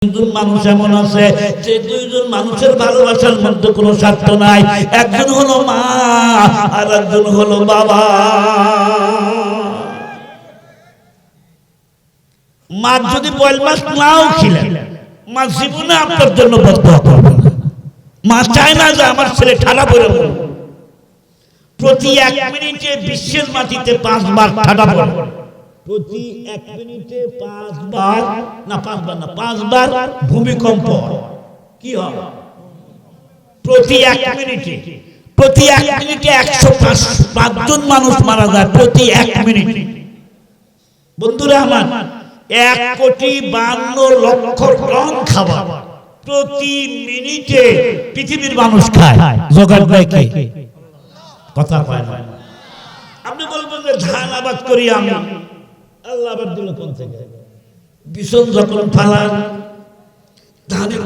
দুজন মানুষ এমন আছে যে দুইজন মানুষের ভালোবাসার মধ্যে কোনো স্বার্থ নাই। একজন হলো মা আর একজন হলো বাবা। মা যদি বয়েল মাছ নাও খেলেন, মা জীবনে আপনার জন্য বদদোয়া করবে না। মা চায় না যে আমার ছেলে ঠাড়া পড়ে মরুক। প্রতি 1 মিনিটে বিশ্বের মাটিতে 5 বার ঠাড়া পড়ে। প্রতি 1 মিনিটে 5 বার ভূমিকম্প। কি হয়? প্রতি 1 মিনিটে 105 জন মানুষ মারা যায় প্রতি 1 মিনিটে। বন্ধুরা আমার, 1,52,00,000 টন খাবার প্রতি মিনিটে পৃথিবীর মানুষ খায়। জোগাড় দেয় কে? কথা পায় না। আপনি বলবেন যে ধান আবাদ করি আমি, আল্লাহ আবার দিল কোন থেকে? বিছন যখন ফালান, ধানের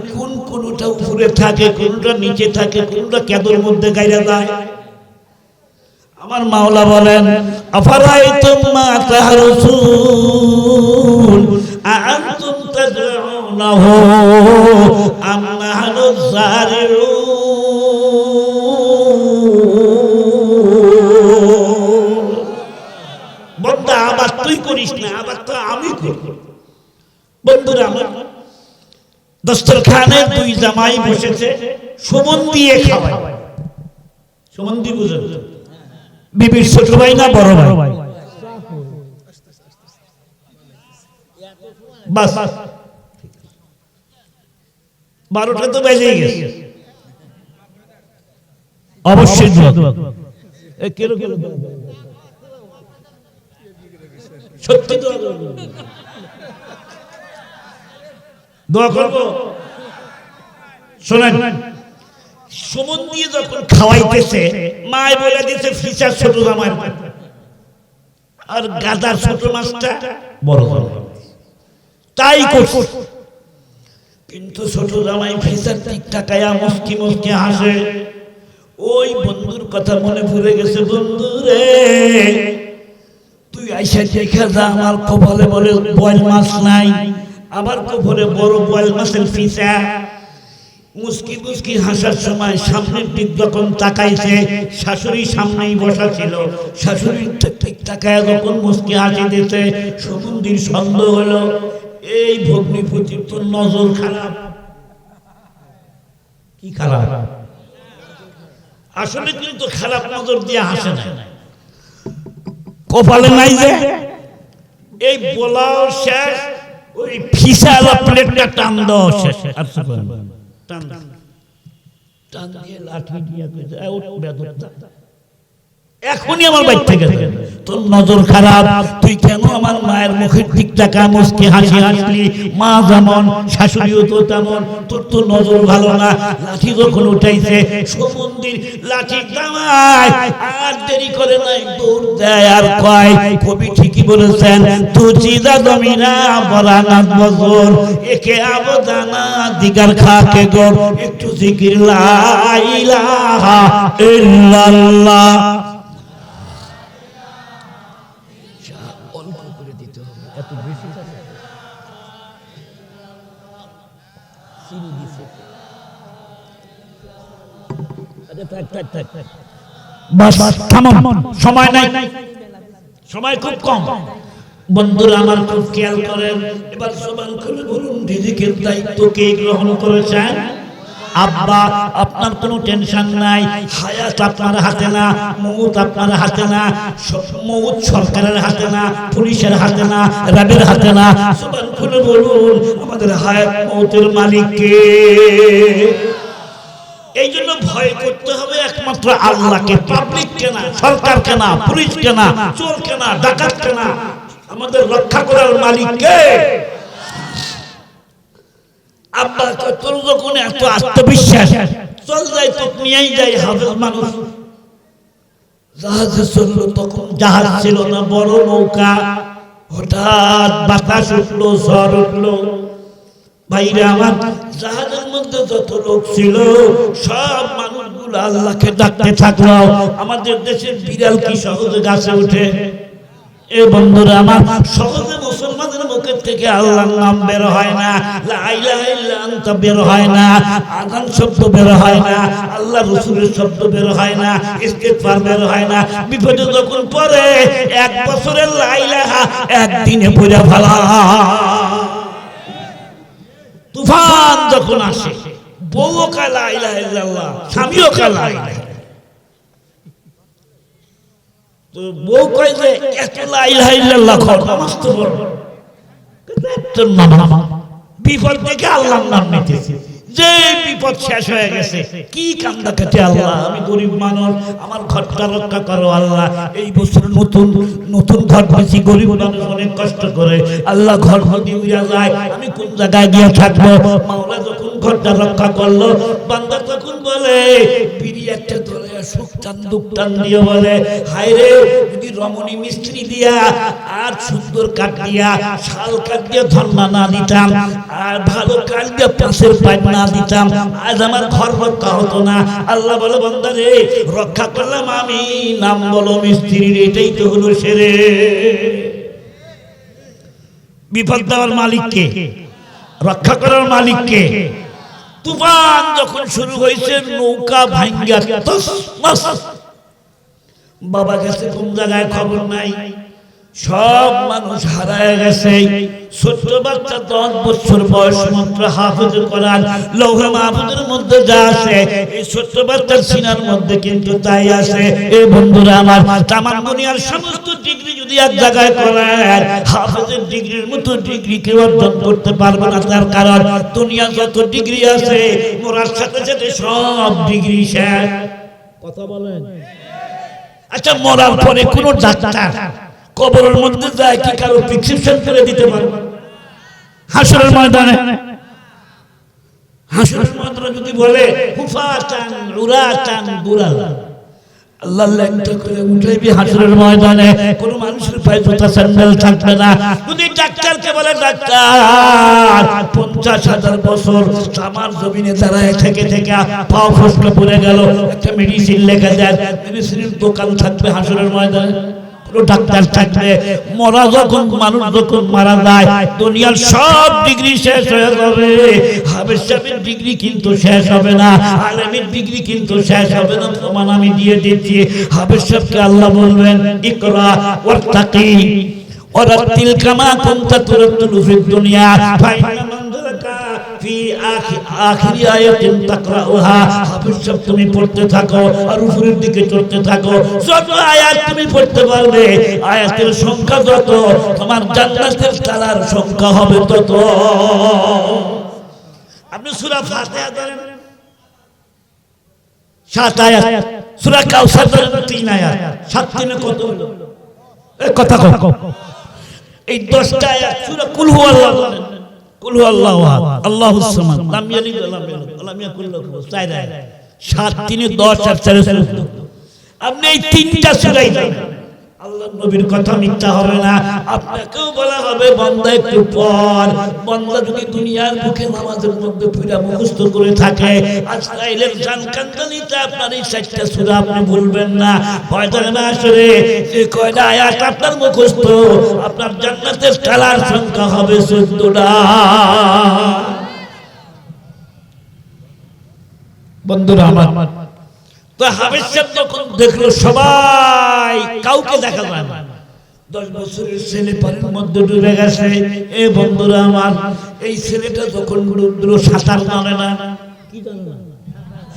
কোনটা উপরে থাকে, কোনটা নিচে থাকে, কোনটা কেদর মধ্যে গাইরা যায়। আমার মাওলা বলেন, আফারাইতুম মা তাহরুসুন আআনতুম তাজরাউনাহু আম নাহনু যারিউন। বন্দা আবার তুই করিস না, আবার তো আমি করি। বন্ধুরা আমার, দস্তরখানে 2 জামাই বসেছে, সুমন্দি খাওয়ায়। সুমন্দি বুঝেন? বিবির ছোট ভাই না বড় ভাই? বাস 12টা তো বেজে গেছে। অবশ্যই সত্যি দোয়া করবো। শোনেন, সুমন দিয়ে যখন খাওয়াইতেছে, মায় বলে দিয়েছে ফিচার ছোট জামাই, আর গাদার ছোট মাছটা বড় তাই করছে। কিন্তু ছোট জামাই ফিচার ঠিক টাকায়া মুস্কি মুস্কি হাসে। ওই বন্ধুর কথা মনে পড়ে গেছে। বন্ধু রে, তুই আইসা দেখা যা, আমার কপালে বলে বয়েল মাছ নাই, আমার কপালে বড় বয়েল মাছের ফিচা। মুস্কি মুস্কি হাসার সময় সামনের দিক যখন তাকাইছে, শাশুড়ি সামনেই বসা ছিল। শাশুড়ির ঠিক তাকায় যখন মুস্কি হাসি দিতে, সুগন্ধির সন্দেহ হলো এই ভগ্নিপতির তো নজর খারাপ। কি খারাপ? আসলে কিন্তু খারাপ নজর দিয়ে হাসে না, কপালে নাই যে। এই বলাও শেষ, ওই ফিসালা প্লেটটা টান দেওয়া শেষ। টান দিয়ে লাঠি দিয়ে এখনই আমার বাইর থেকে তোর নজর খারাপ, তুই কেন আমার মায়ের মুখের দিক টাকা মুস্কি হাসি হাসলি? মা যেমন, শাশুড়িও তো তেমন, তোর তো নজর ভালো না। লাঠি যখন উঠাইছে, সুমন্দির লাঠি দামায় আর দেরি করে নাই, দৌড় দেয় আর কয়, কবি ঠিকই বলেছেন, তু চিজা জমিনা বরানাত বজর একে আবদানা দিগার খাকে গর। একটু জিকির লা ইলাহা ইল্লাল্লাহ। সময় নাই, সময় খুব কম। বন্ধুরা আমার, খুব খেয়াল করেন। এবার সবাই করে বলুন, রিজিকের দায়িত্ব কে গ্রহণ করেছেন? আব্বা, আপনার কোনো টেনশন নাই। হায়াত আপনার হাতে না, মউত আপনার হাতে না। মউত সরকারের হাতে না, পুলিশের হাতে না, র্যাবের হাতে না। সবাই করে বলুন, আমাদের হায়াত মউতের মালিক কে? এই জন্য ভয় করতে হবে একমাত্র আল্লাহকে, পাবলিককে না, সরকারকে না, পুলিশকে না, চোরকে না, ডাকাতকে না। আমাদের রক্ষা করার মালিক কে? আব্বা, তোর যখন এত আত্মবিশ্বাস, চল যাই, তো নিয়েই যাই। হাফেজ মানুষ জাহাজে চললো, তখন জাহাজ ছিল না, বড় নৌকা। হঠাৎ বাতাস উঠলো, ঝড় উঠলো। ভাইরা আমার, জাহাজের মধ্যে যত লোক ছিল সব মানুষগুলো আল্লাহকে ডাকতে থাকলো। আমাদের দেশের বিড়াল কি সহজে গাছে উঠে? এ বন্ধুরা আমার, সহজে মুসলমানের মুখে থেকে আল্লাহর নাম বের হয় না, লা ইলাহা ইল্লা আনতা বের হয় না, আযান শব্দ বের হয় না, আল্লাহ রাসূলের শব্দ বের হয় না, ইস্তিগফার বের হয় না। বিপদে যখন পড়ে 1 বছরের লা ইলাহা একদিনে পড়ে ফেলা। তুফান যখন আসে, বউও কা লা ইলাহা ইল্লাল্লাহ, স্বামীও কা লা ইলাহা, তো বউ কয় যে এত লা ইলাহা ইল্লাল্লাহ কর, নামাজ তো পড়ো, বিপদ থেকে আল্লাহর নাম নিতেছে। যে বিপদ শেষ হয়ে গেছে, কি কান্দা কাটে, আল্লাহ আমি গরিব মানুষ, আমার ঘরটা রক্ষা করো আল্লাহ। এই বছর নতুন নতুন ঘর পেয়েছি, গরিব মানুষ অনেক কষ্ট করে, আল্লাহ ঘর দিয়ে উড়া যায়, আমি কোন জায়গায় গিয়ে থাকবো। মাওলা যখন ঘরটা রক্ষা করলো, বান্দা তখন বলে বিড়ি একটা ধরে সুখ টান দুঃখ টান দিয়ে বলে, হায় রে যদি রমণী মিস্ত্রি দিয়া আর সুন্দর কাঠ দিয়া শাল কাঠ দিয়ে ধর্ণা না দিতাম, আর ভালো কাঠ দিয়ে পাশের পাইপ না দিতাম, আজ আমার ঘর রক্ষা হতো না। আল্লাহ বলে, বান্দা রে রক্ষা করলাম আমি, নাম বলো মিস্ত্রির, এটাই তো হলো সেরে। বিপদ দেওয়ার মালিক কে? রক্ষা করার মালিক কে? তুফান যখন শুরু হয়েছে, নৌকা ভাঙ্গা তস তস, বাবা গেছে কোন জায়গায় খবর নাই, সব মানুষ হারায় গেছে। ছোট্ট বাচ্চা 10 বছর বয়স মাত্র, হাফেজুল কোরআন, লৌহে মাহফুজের মধ্যে যা আছে, এই ছোট্ট বাচ্চার সিনার মধ্যে কিন্তু তাই আছে। এই বন্ধুরা আমার, তামাম দুনিয়ার সমস্ত ডিগ্রি যদি এক জায়গায় করেন, হাফেজের ডিগ্রির মতো ডিগ্রি কেউ অর্জন করতে পারবে না। তার কারণ দুনিয়া যত ডিগ্রি আছে, মরার সাথে সাথে সব ডিগ্রি শেষ। কথা বলেন। আচ্ছা, মরার পরে কোন ডাক্তার কবরের মধ্যে যায় কি কারো প্রেসক্রিপশন করে দিতে পারবে? হাসরের ময়দানে, হাসরের ময়দানে যদি বলে হুফাতান উরাতান বুরালা, আল্লাহ লেখটা করে উঠাইবি হাসরের ময়দানে, কোন মানুষের পায়ে জুতা স্যান্ডেল থাকবে না। যদি ডাক্তারকে বলে, ডাক্তার 50,000 বছর আমার জমিনে দাঁড়ায় থেকে থেকে পাও ফসকে পড়ে গেল, একটা মেডিসিন লেখা দেন, মেডিসিনের দোকান থাকবে হাসরের ময়দানে, ডাক্তার থাকবে। মরা যখন মানুষ যখন মারা যায়, দুনিয়ার সব ডিগ্রি শেষ হয়ে যাবে, হাফেজ সাহেবের ডিগ্রি কিন্তু শেষ হবে না, আলেমের ডিগ্রি কিন্তু শেষ হবে না। প্রমাণ আমি দিয়ে দিচ্ছি। হাফেজ সাহেবকে আল্লাহ বলবেন, ইকরা ওয়াত্তাকি ওয়ারাতিল কামা কুনতা তুরাতিলু ফিদ দুনিয়া ফাইনা মানজালাকা ফি আখিরি আয়াতিন তাকরাউহা। হাফেজ সাহেব তুমি পড়তে থাকো আর উপরের দিকে চলতে থাকো, যত আয়াত তুমি পড়তে পারবে, আয়াতের সংখ্যা যত, তোমার জান্নাতের তালার সংখ্যা হবে তত। আপনি সূরা ফাতিহা ধরেন 7 আয়াত, সূরা কাউসার ধরেন 3 আয়াত, 7 দিনে কত হলো? এই কথা কও। এই 10টা আয়াত সূরা কুল হুয়াল্লাহু ধরেন, কুল হুয়াল্লাহু আহাদ আল্লাহুস সামাদ লাম ইয়ালিদ ওয়া লাম ইউলাদ ওয়া লাম ইয়াকুল লাহু কুফুওয়ান আহাদ। 7 দিনে 10 আর 4 14। আপনি এই 3টা সূরাই জানেন, আল্লাহর নবীর কথা মিথ্যা হবে না। আপনাকেও বলা হবে বান্দা একটু পড়। বান্দা যদি দুনিয়ার বুকে নামাজের মধ্যে পুরা মুখস্থ করে থাকে, আজরাইলের জানকান্দানিতে আপনার এই 4টা সূরা আপনি ভুলবেন না। পয়দার মাসরে যে কয়টা আয়াত আপনার মুখস্থ, আপনার জান্নাতের তালার সংখ্যা হবে 14টা। বন্ধুরা আমার, তো হাফেজ সাহেব যখন দেখলো সবাই, কাউকে দেখা যায় না, 10 বছরের ছেলে পানির মধ্যে ডুবে গেছে। এ বন্ধুরা আমার, এই ছেলেটা যখন সাঁতার জানে না, কি জানে না,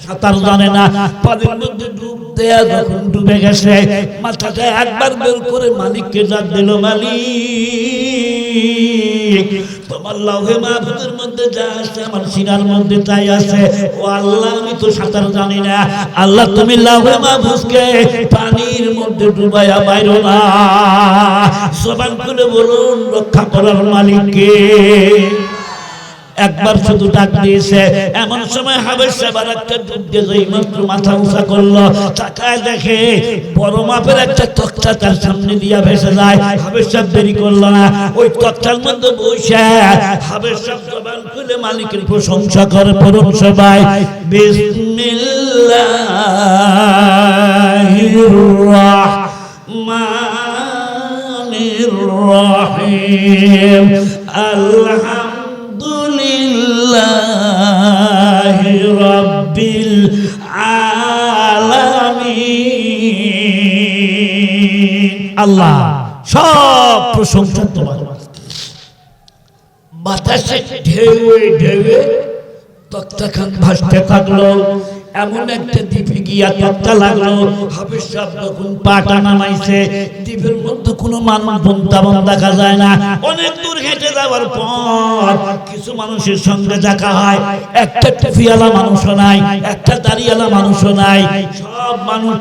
সাঁতার জানে না, পানির মধ্যে ডুব দেয়া যখন ডুবে গেছে, মাথাটা একবার বের করে মালিককে ডাক দিল, মালিক তোমার লাউহে মাহফুজের মধ্যে যা আছে আমার সিনার মধ্যে তাই আছে। ও আল্লাহ, আমি তো সাঁতার জানি না, আল্লাহ তুমি লাউহে মাহফুজকে পানির মধ্যে ডুবাইয়া বাইরো না। জবান খুলে বলুন, রক্ষা করার মালিক কে? একবার শুধু ডাক দিয়েছে। এমন সময় হাফেজ সাহেব একটা ডুব দিয়ে যেই মাত্র মাথা উঁচা করলো, তাকায় দেখে বড় মাপের একটা তক্তা তার সামনে দিয়া ভেসে যায়। হাফেজ সাহেব দেরি করলো না, ওই তক্তার মধ্যে বসে হাফেজ সাহেব জবান খুলে মালিকের প্রশংসা করে। পড়ুন সবাই, বিসমিল্লাহির রাহমানির রহিম। আলহামদুলিল্লাহি রাব্বিল আলামিন। আল্লাহ সব প্রশংসা তোমার। বাতাসে ঢেউয়ে ঢেউয়ে তক্তাখান ভাসতে থাকলো। এমন একটা দ্বীপে গিয়া তক্তা লাগলো। হাফেজ সাহেব যখন পাটা নামাইছে, দ্বীপের মধ্যে কোনো মানুষ বন্দাবন দেখা যায় না। অনেক দূর হেঁটে যাওয়ার পর কিছু মানুষের সঙ্গে দেখা হয়। একটা টুপিওয়ালা মানুষও নাই, একটা দাড়িওয়ালা মানুষও নাই। সব মানুষ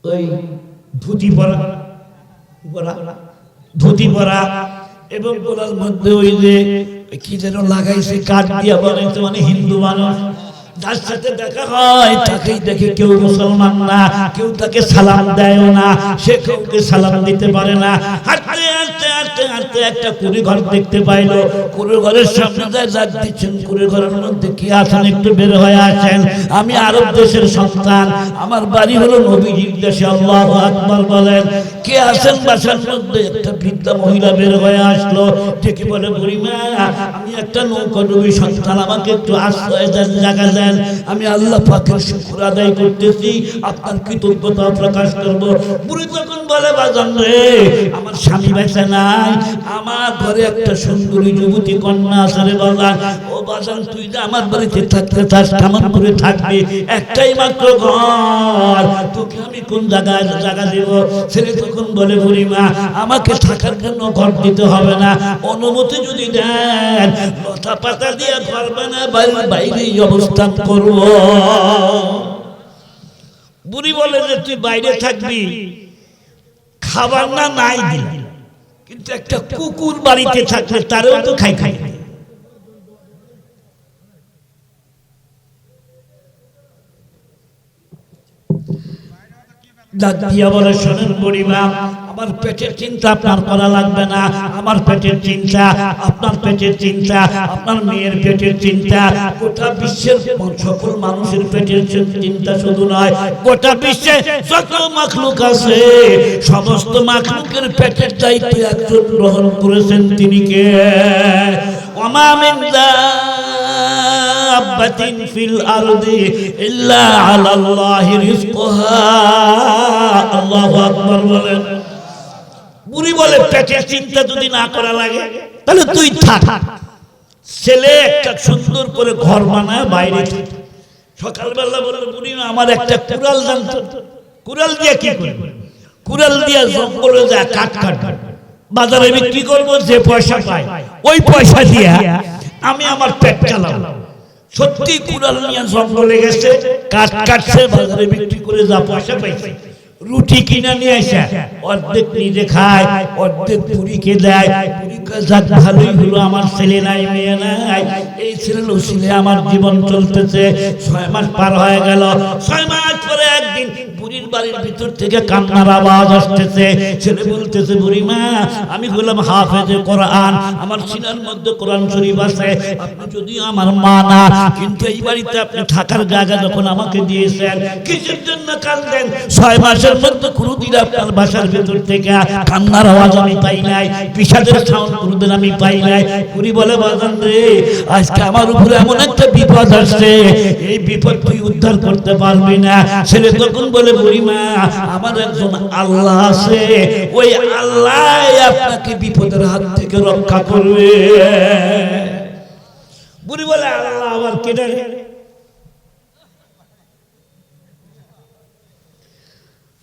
ওই ধুতি পরা এবং গোলার মধ্যে ওই যে কি যেন লাগাইছে কাঠ দিয়া বানাইছে, মানে হিন্দু মানুষ। যার সাথে দেখা হয় তাকেই দেখে কেউ মুসলমান না, কেউ তাকে সালাম দেয়ও না, সে কাউকে সালাম দিতে পারে না। হাঁটতে হাঁটতে হাঁটতে হাঁটতে একটা কুড়ি ঘর দেখতে পাইলো। কুড়ি ঘরের সামনে যায় ডাক দিচ্ছেন, কুড়ি ঘরের মধ্যে কি আছেন একটু বের হয়ে আসেন, আমি আরব দেশের সন্তান, আমার বাড়ি হলো নবীজির দেশে। আল্লাহু আকবার বলেন। কে আছেন বাসার মধ্যে? একটা বৃদ্ধা মহিলা বের হয়ে আসলো, ঠিকই বলে বুড়িমা আমি একটা নৌকা নবী সন্তান, আমাকে একটু আশ্রয় দেন, জায়গা দেন, আমি আল্লাহ পাকের শুকর আদায় করতেছি, আপনার কৃতজ্ঞতা প্রকাশ করব। বুড়ি তখন বলে বাজান রে, আমার স্বামী বেঁচে নাই, আমার ঘরে একটা সুন্দরী যুবতী কন্যা আছে রে বাজান। ও বাজান তুই যে আমার বাড়িতে থাকতে চাস কেমন করে থাকবি, একটাই মাত্র ঘর, তোকে আমি কোন জায়গায় জায়গা দেব? ছেলে তখন বলে বুড়িমা আমাকে থাকার জন্য ঘর দিতে হবে না, অনুমতি যদি দেন লতা পাতা দিয়ে ঘর বানা বাইরেই অবস্থান করব। বুড়ি বলে যে তুই বাইরে থাকবি, খাবার না নাই দিল, কিন্তু একটা কুকুর বাড়িতে থাকলে তারও তো খাই খাই। বলে শোনেন বুড়িমা, আমার পেটের চিন্তা আপনার করা লাগবে না, আমার পেটের চিন্তা, আপনার পেটের চিন্তা, আপনার মেয়ের পেটের চিন্তা, গোটা বিশ্বের সকল মানুষের পেটের চিন্তা শুধু নয়, গোটা বিশ্বে যত মাখলুক আছে সমস্ত মাখলুকের পেটের দায়িত্ব একজন গ্রহণ করেছেন, তিনি কে? ওমা মিন দাব্বাতিন ফিল আরদি ইল্লা আলাল্লাহি রিজকুহা। আল্লাহু আকবার বলেন। বুড়ি বলে পেটের চিন্তা যদি না করা লাগে তাহলে তুই থাক, ছেলে একটা সুন্দর করে ঘর বানায় বাইরে। সকালবেলা বলে বুড়ি আমার একটা কুড়াল জানতো, কুড়াল দিয়ে কি করবে? কুড়াল দিয়ে জঙ্গলে যায় কাঠ কাট, বাজারে বিক্রি করবো, যে পয়সা পাই ওই পয়সা দিয়ে আমি আমার পেট চালাবো। সত্যি কুড়াল নিয়ে জঙ্গলে গেছে, কাঠ কাটছে, বাজারে বিক্রি করে যা পয়সা পাইছে, রুটি কিনে নিয়ে আসে, অর্ধেক নিজে খায়, অর্ধেক বুড়িকে দেয়। বুড়িকে যাক ভালোই হলো, আমার ছেলে নাই মেয়ে নাই, এই ছেলে ছেলে আমার জীবন চলতেছে। 6 মাস পার হয়ে গেল। 6 মাস পরে একদিন বুড়ির বাড়ির ভিতর থেকে কান্নার আওয়াজ আসতেছে। ছেলে বলতেছে বুড়িমা আমি হলাম হাফেজে কোরআন, আমার সিনার মধ্যে কোরআন শরীফ আছে, আপনি যদি আমার মা না, কিন্তু এই বাড়িতে আপনি থাকার জায়গা যখন আমাকে দিয়েছেন, কিসের জন্য কাঁদেন? 6 মাসের মধ্যে কোনোদিন আপনার বাসার ভেতর থেকে কান্নার আওয়াজ আমি পাই নাই, বিষাদের সাউন্ড কোনোদিন আমি পাই নাই। বুড়ি বলে বাজান রে, আজকে আমার উপরে এমন একটা বিপদ আসছে, এই বিপদ তুই উদ্ধার করতে পারবি না। ছেলে তখন বলে বুড়িমা আমার একজন আল্লাহ আছে, ওই আল্লাহ আপনাকে বিপদের হাত থেকে রক্ষা করবে। বুড়ি বলে আল্লাহ আবার কেটে,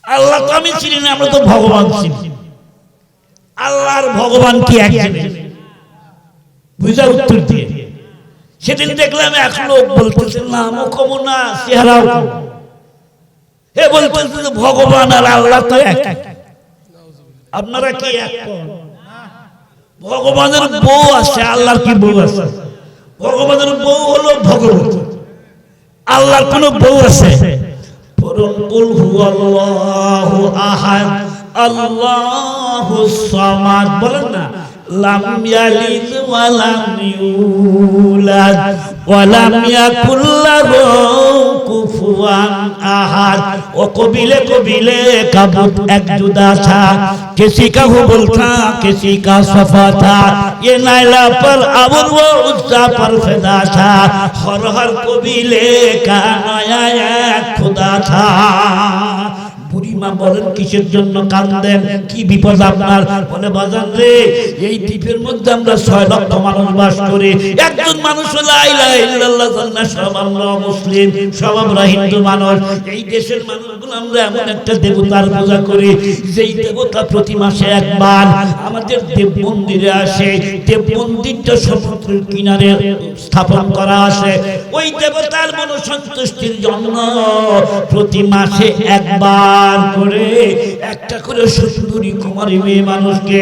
আল্লাহ তো আমি চিনি না, আমরা তো ভগবান চিনি। আল্লাহর ভগবান কি এক জিনিস? বুঝার উত্তর দিয়ে সেদিন দেখলাম এক লোক বলতেছে নামও কম না চেহারাও কম, এ বলতেছে ভগবান আর আল্লাহ তো এক। আপনারা কি এক? ভগবানের বউ আছে, আল্লাহর কি বউ আছে? ভগবানের বউ হলো ভগবত, আল্লাহর কোন বউ আছে? কুল হুয়াল্লাহু আহাদ আল্লাহুস সামাদ, বলেন না, লাম ইয়ালিদ ওয়া লাম ইউলাদ ওয়া লাম ইয়াকুল লাহু কুফুয়ান আহাদ। ও কবিলে কবিলে का बुत एक जुदा था, किसी का हुबुल था किसी का सफा था, ये नाइला पर अबुल वो उस्सा पर फिदा था, हर कबीले का नया एक खुदा था। বুড়িমা বলেন কিসের জন্য কাঁদেন, কি বিপদ আপনার? বলে বাজান রে, এই দ্বীপের মধ্যে আমরা 6 লক্ষ মানুষ বাস করি, একজন মানুষ লা ইলাহা ইল্লাল্লাহ জানা, সব আমরা মুসলিম, সব আমরা হিন্দু মানুষ। এই দেশের মানুষগুলো আমরা এমন একটা দেবতার পূজা করি, যেই দেবতা প্রতি মাসে একবার আমাদের দেব মন্দিরে আসে। দেব মন্দিরটা সমুদ্রের কিনারে স্থাপন করা আছে। ওই দেবতার মনোসন্তুষ্টির জন্য প্রতি মাসে একবার করে একটা করে সুন্দরী কুমারী মেয়ে মানুষকে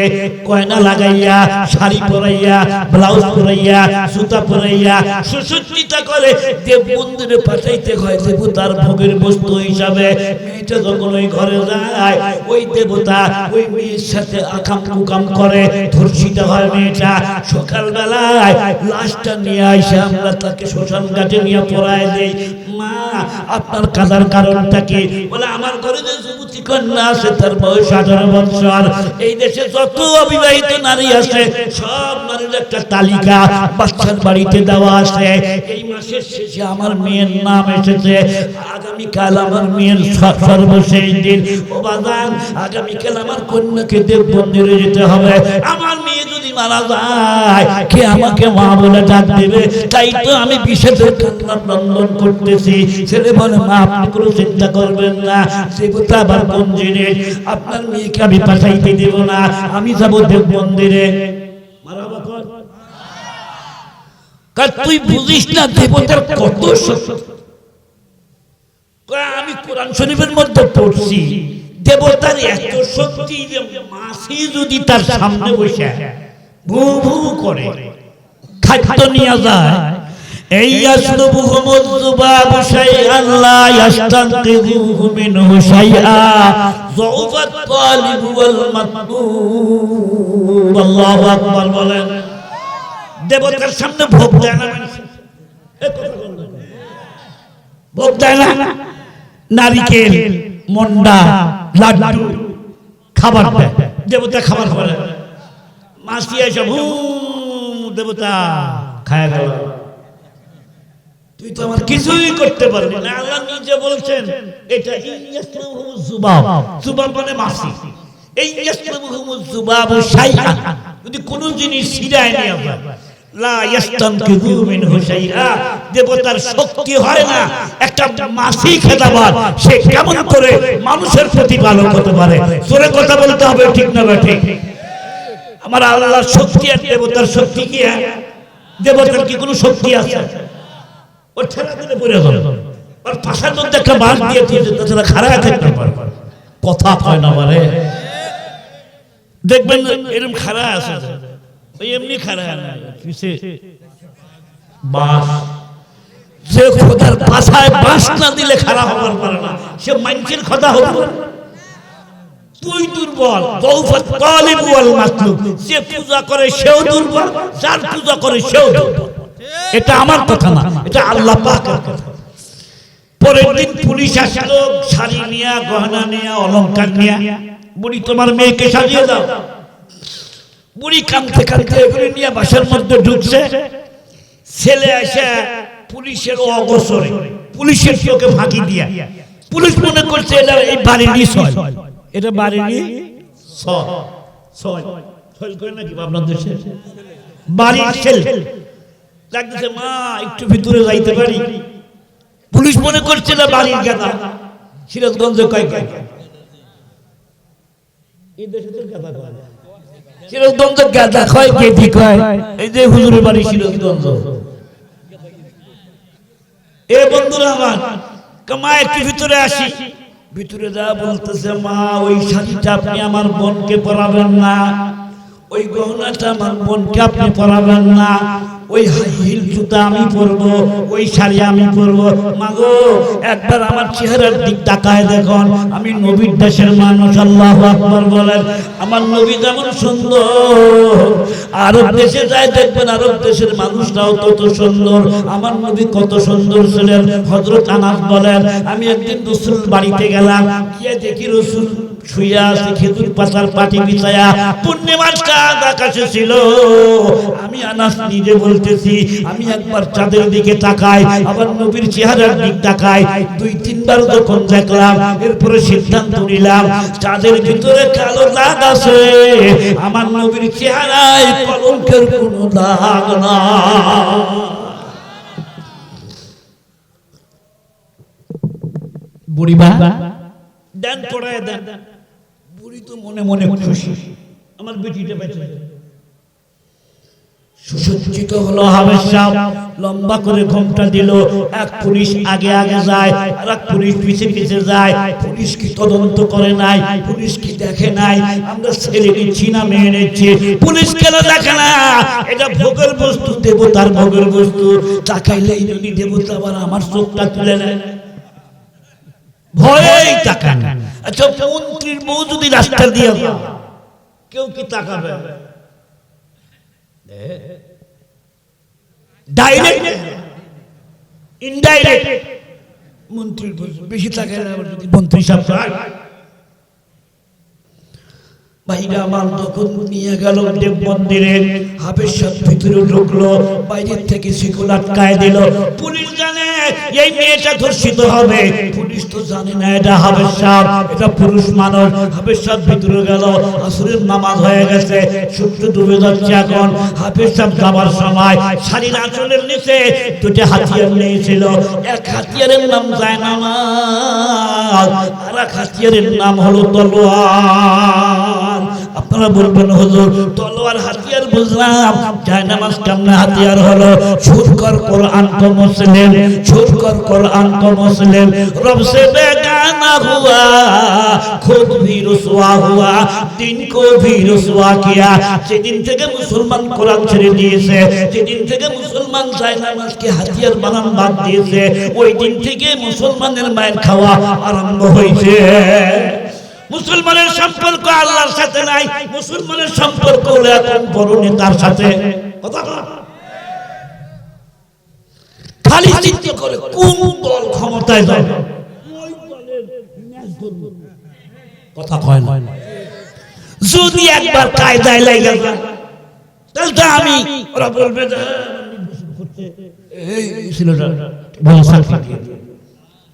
গয়না লাগাইয়া, শাড়ি পরাইয়া, ব্লাউজ পরাইয়া, সুতা পরাইয়া সুসজ্জিত করে দেব মন্দিরে পাঠাইতে হয় দেবতার ভোগের বস্তু হিসাবে। মেয়েটা যখন ওই ঘরে যায়, ওই দেবতা ওই মেয়ের সাথে আকাম কুকাম করে, ধর্ষিত হয় মেয়েটা। সকালবেলায় লাশটা নিয়ে আসে, আমরা তাকে শ্মশান ঘাটে নিয়ে পড়ায় দেই। মা, আপনার কাঁদার কারণটা কি? বলে আমার ঘরে যে যুবতী কন্যা আছে তার বয়স 18 বছর। এই দেশে যত অবিবাহিত নারী আছে সব নারীর একটা তালিকা বাচ্চার বাড়িতে দেওয়া আছে। এই মাসের শেষে আমার মেয়ের নাম এসেছে, আগামীকাল আমার মেয়ের সর্বশেষ দিন। ও বাজান, আগামীকাল আমার কন্যাকে দেব মন্দিরে যেতে হবে। আমার মেয়ে যদি মারা যায়, কে আমাকে মা বলে ডাক দেবে? তাই তো আমি বিষেদের কান্না লন্ডন করতেছি। ছেলে বলে, মা আপনি কোনো চিন্তা করবেন না, দেবতা আবার কোন জিনিস, আপনার মেয়েকে আমি পাঠাইতে দেব না, আমি যাব দেব মন্দিরে। তুই বুঝিস না দেবতার কত শক্তি। আমি কোরআন শরীফের মধ্যে পড়ছি, দেবতার এত শক্তি যে মাছি যদি তার সামনে বসে ভু ভু করে খাদ্য নিয়ে যায়, এই ইয়াসলুবুহুমুয যুবাবু শাইআন লা ইয়াস্তানকিযুহু মিনহু শাইআ, যাউফাত তালিবু ওয়াল মাতলুব। আল্লাহু আকবার বলেন। দেবতার সামনে ভোগ দেয় না, ভোগ দেয় না, নারিকেল, মন্ডা, লাড্ডু খাবার দেয়। দেবতা খাবার করে, মাছি এসে দেবতা খায় গেল। তুই তো আমার কিছুই করতে পারবি না। আল্লাহ নিজে বলছেন এটা ইয়াসলুবুহুমুয যুবাব, যুবাব মানে মাছি। এই ইয়াসলুবুহুমুয যুবাবু শাইআন, যদি কোন জিনিস ছিড়ায় নিয়ে যায়, লা ইয়াস্তানকিযু মিনহু শাইআ, দেবতার শক্তি হয় না একটা মাছি খেদাবার সে কেমন করে মানুষের প্রতিপালক হতে পারে। জোরে কথা বলতে হবে, ঠিক না ঠিক? আমার আল্লাহর শক্তি আর দেবতার শক্তি কি? দেবতার কি কোনো শক্তি আছে? ও ঠেলা দিলে পড়ে যাবে, আর পাশার মধ্যে একটা বাঁশ দিয়ে দিয়েছে, তাছাড়া খাড়া থাকতে পারবে, কথা হয় না। মানে দেখবেন এরকম খাড়া আছে, ওই এমনি খাড়া না, বাঁশ যে খোদার পাশায় বাঁশ না দিলে খাড়া হবার পারে না, সে মানুষের খোদা হতো। তুই দুর্বল, যাউফাত তালিবু ওয়াল মাতলুব, যে পূজা করে সেও দুর্বল, যার পূজা করে সেও দুর্বল। এটা আমার কথা না, এটা আল্লাহ পাকের কথা। পরের দিন পুলিশ আসলো, শাড়ি নিয়ে, গহনা নিয়ে, অলংকার নিয়ে। বুড়ি, তোমার মেয়েকে সাজিয়ে দাও। বুড়ি কাঁদতে কাঁদতে এগুলি নিয়ে বাসার মধ্যে ঢুকছে। ছেলে এসে পুলিশের অগোচরে, পুলিশের চোখে ফাঁকি দিয়া, পুলিশ মনে করছে এটা এই বাড়িরই ছয়, এটা বাড়িরই ছয় করে নাকি আপনার দেশে বাড়ির ছেলে। লাগতেছে মা একটু ভিতরে যাইতে পারি? পুলিশ মনে করছে না বাড়ির গাদা। সিরাজগঞ্জে কয় সিরাজগঞ্জ গাদা কয়, গেদি কয়, এই যে হুজুরের বাড়ি সিরাজগঞ্জ। এ বন্ধুরা আমার, মা একটু ভিতরে আসি। ভিতরে যা বলতেছে, মা ওই শাড়িটা আপনি আমার বোনকে পরাবেন না, ওই গহনাটা আমার বোনকে আপনি পরাবেন না, ওই হাই হিল জুতা আমি পরবো, ওই শাড়ি আমি পরবো। মাগো একবার আমার চেহারার দিক তাকায় দেখুন, আমি নবীর দেশের মানুষ। আল্লাহু আকবার বলেন। আমার নবী যেমন সুন্দর, আরব দেশে যায় দেখবেন আরব দেশের মানুষরাও তত সুন্দর। আমার নবী কত সুন্দর ছিলেন। হযরত আনাস বলেন, আমি একদিন রাসূল বাড়িতে গেলাম, গিয়ে দেখি রাসূল শুয়ে আছে খেজুর পাতার পাটি বিছায়া, পূর্ণিমার চাঁদ আকাশে ছিল। আমি আনাস নিজে বলতেছি, আমি একবার চাঁদের দিকে তাকাই, আবার নবীর চেহারার দিক তাকাই, দুই তিনবার যখন দেখলাম, এরপরে সিদ্ধান্ত নিলাম চাঁদের ভিতরে কালো দাগ আছে, আমার নবীর চেহারায় কলঙ্কের কোনো দাগ না। বুড়িবা দেন পড়ায় দেন। বুড়ি তো মনে মনে খুশি, আমার বেটিটা বেঁচে যাবে। সুসজ্জিত হলো হাবেশ সাহেব, লম্বা করে ঘোমটা দিল। এক পুলিশ আগে আগে যায়, আর এক পুলিশ পিছে পিছে যায়। পুলিশ কি তদন্ত করে নাই? পুলিশ কি দেখে নাই আমরা ছেলে নিচ্ছি না মেয়ে নিচ্ছি? পুলিশ কেন দেখে না? এটা ভোগের বস্তু, দেবতার ভোগের বস্তু। তাকাইলেই যদি দেবতা আবার আমার চোখটা তুলে নেয়, ভয়েই তাকান। আচ্ছা মন্ত্রীর বউ যদি রাস্তা দিয়ে কেউ কি তাকাবে? ডাইরেক্ট ইনডাইরেক্ট মন্ত্রীর বেশি তাকাইলে আবার যদি মন্ত্রী সাহেব বাইরে আমার তখন নিয়ে গেল দেব মন্দিরে, হাবেশ সাহেব ভিতরে ঢুকলো, বাইরের থেকে শিকল আটকায় দিল। পুলিশ জানে এই মেয়েটা ধর্ষিত হবে, পুলিশ তো জানে না এটা হাবেশ সাহেব, এটা পুরুষ মানুষ। হাবেশ সাহেব ভিতরে গেল, আসরের নামাজ হয়ে গেছে, সূর্য ডুবে যাচ্ছে এখন। হাবেশ সাহেব যাবার সময় শাড়ির আঁচলের নিচে দুটো হাতিয়ার নিয়েছিল। এক হাতিয়ারের নাম জায়নামাজ, আর এক হাতিয়ারের নাম হলো তলোয়ার। আপনারা বলবেন হুজুর তলোয়ার হাতিয়ার বুঝলাম, জায়নামাজ কেমনে হাতিয়ার হলো? শুর কর কুরআন কো মুসলিম, শুর কর কুরআন কো মুসলিম, রব সে বেগানা হুয়া, খুদ ভি রুসওয়া হুয়া, দিন কো ভি রুসওয়া কিয়া। যেদিন থেকে মুসলমান কোরআন ছেড়ে দিয়েছে, যেদিন থেকে মুসলমান জায়নামাজকে হাতিয়ার বানান বাদ দিয়েছে, ওই দিন থেকে মুসলমানের মায়ের খাওয়া আরম্ভ হয়েছে। মুসলমানের সম্পর্ক আল্লাহর সাথে নাই, মুসলমানের সম্পর্ক হলো এখন বড় নেতার সাথে। কথা খালি চিন্তা করে কোন দল ক্ষমতায় যাবে, ওই দলের ম্যাচ ধরবে। কথা কয় না। যদি একবার কায়দায় লাগে তাহলে তো আমি ওরা বলবে যে এই ছেলেটা ভালো চাকরি দিয়ে।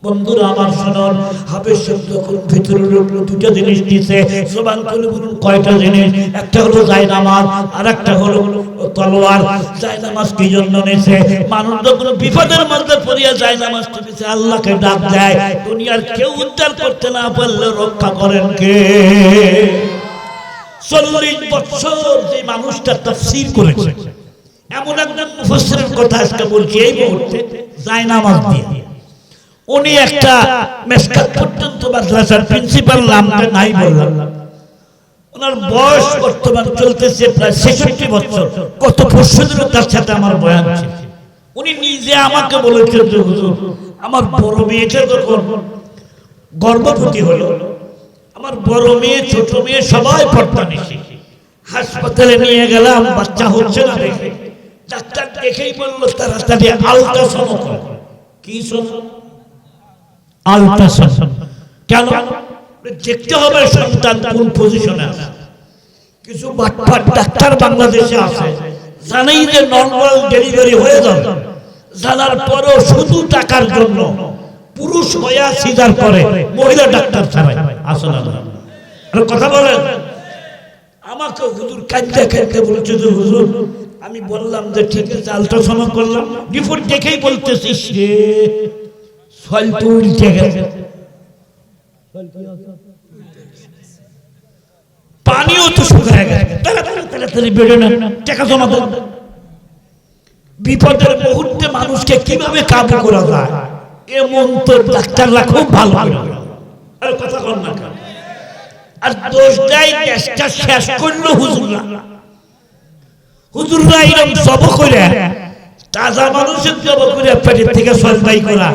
বন্ধুরা আমার শুনুন, হাবেশ সাহেব যখন ভিতরে ঢুকলো দুটো জিনিস দিয়েছে, জবান খুলে বলুন কয়টা জিনিস? একটা হলো জায়নামাজ, আর একটা হলো তলোয়ার। জায়নামাজ কি জন্য নিয়েছে? মানুষ যখন বিপদের মধ্যে পড়িয়া জায়নামাজ নিয়েছে, আল্লাহকে ডাক দেয়, দুনিয়ার কেউ উদ্ধার করতে না পারলে রক্ষা করেন কে? 40 বছর যে মানুষটা তাফসীর করেছে, এমন একজন মুফাসসিরের কথা আজকে বলছি এই মুহূর্তে, জায়নামাজ দিয়ে। উনি একটা মেসকাত পর্যন্ত মাদ্রাসার প্রিন্সিপাল, নামটা নাই বললাম। ওনার বয়স বর্তমান চলতেছে প্রায় 66 বছর। কত বছর ধরে তার সাথে আমার বয়ান ছিল। উনি নিজে আমাকে বলেছেন যে হুজুর আমার বড় মেয়েটা যখন গর্ভবতী হলো, আমার বড় মেয়ে ছোট মেয়ে সবাই পর্দা নিছে, হাসপাতালে নিয়ে গেলাম, বাচ্চা হচ্ছে না দেখে ডাক্তার দেখেই বললো তাড়াতাড়ি আল্ট্রাসাউন্ড করো। কি আল্ট্রাসাউন্ড? কেন? দেখতে হবে সন্তান কোন পজিশনে আছে। কিছু বাটপাট ডাক্তার বাংলাদেশে আছে, জানেই যে নরমাল ডেলিভারি হয়ে যাবে, জানার পরেও শুধু টাকার জন্য পুরুষ হয়ে সিজার করে, মহিলা ডাক্তার ছাড়াই। আসলে কথা বলেন। আমাকে হুজুর কাঁদতে কাঁদতে বলছে যে হুজুর, আমি বললাম যে ঠিক আছে আল্ট্রাসাউন্ড করলাম, রিপোর্ট দেখেই বলতেছি সে ফলতু উল্টে গেছে, পানিও তো শুকিয়ে গেছে, তাড়াতাড়ি বেরো না, টাকা জমা দেন। বিপদের মুহূর্তে মানুষকে কিভাবে কাবু করা যায় এমন তো ডাক্তাররা খুব ভালো। আর কথা কর না, আর দোষ দেয় দেশটা শেষ করলো হুজুররা। হুজুররা এরকম সব করে তাজা মানুষের জবাই করে পেটের থেকে সলবাই করা,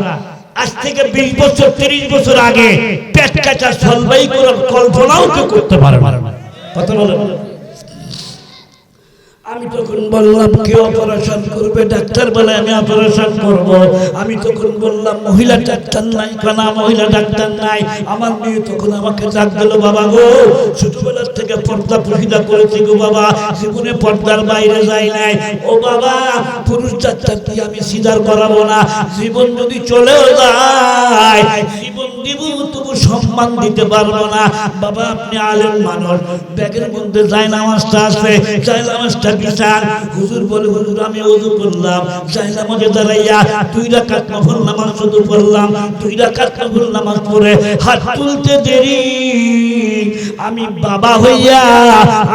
আজ থেকে 20 বছর 30 বছর আগে পেট কাটা সলবাই করার কল্পনাও কেউ করতে পারে না। কথা বলেন। আমি তখন বললাম কেউ অপারেশন করবে, ডাক্তার বলে আমি অপারেশন করব। আমি তখন বললাম মহিলা ডাক্তার নাই, কেন মহিলা ডাক্তার নাই? আমার মেয়ে তখন আমাকে ডাক দিল, বাবা গো ছোটবেলার থেকে পর্দা পরিধা করেছি গো বাবা, জীবনে পর্দার বাইরে যাই নাই। ও বাবা পুরুষ ডাক্তার কি আমি সিজার করাবো না? জীবন যদি চলেও যায় জীবন দিব তবু সম্মান দিতে পারবো না। বাবা আপনি আলেম মানুষ, ব্যাগের মধ্যে যায় নামাজটা আছে, যায় নামাজটা বিছান। হুজুর বলে হুজুর আমি ওযু করলাম, যায় নামাজে দাঁড়াইয়া 2 রাকাত নফল নামাজ শুধু পড়লাম। 2 রাকাত নফল নামাজ পড়ে হাত তুলতে দেরি, আমি বাবা হইয়া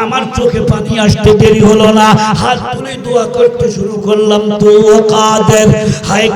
আমার চোখে পানি আসতে দেরি হলো না, হাত তুলে দোয়া করতে শুরু করলাম। তো কাদের হায়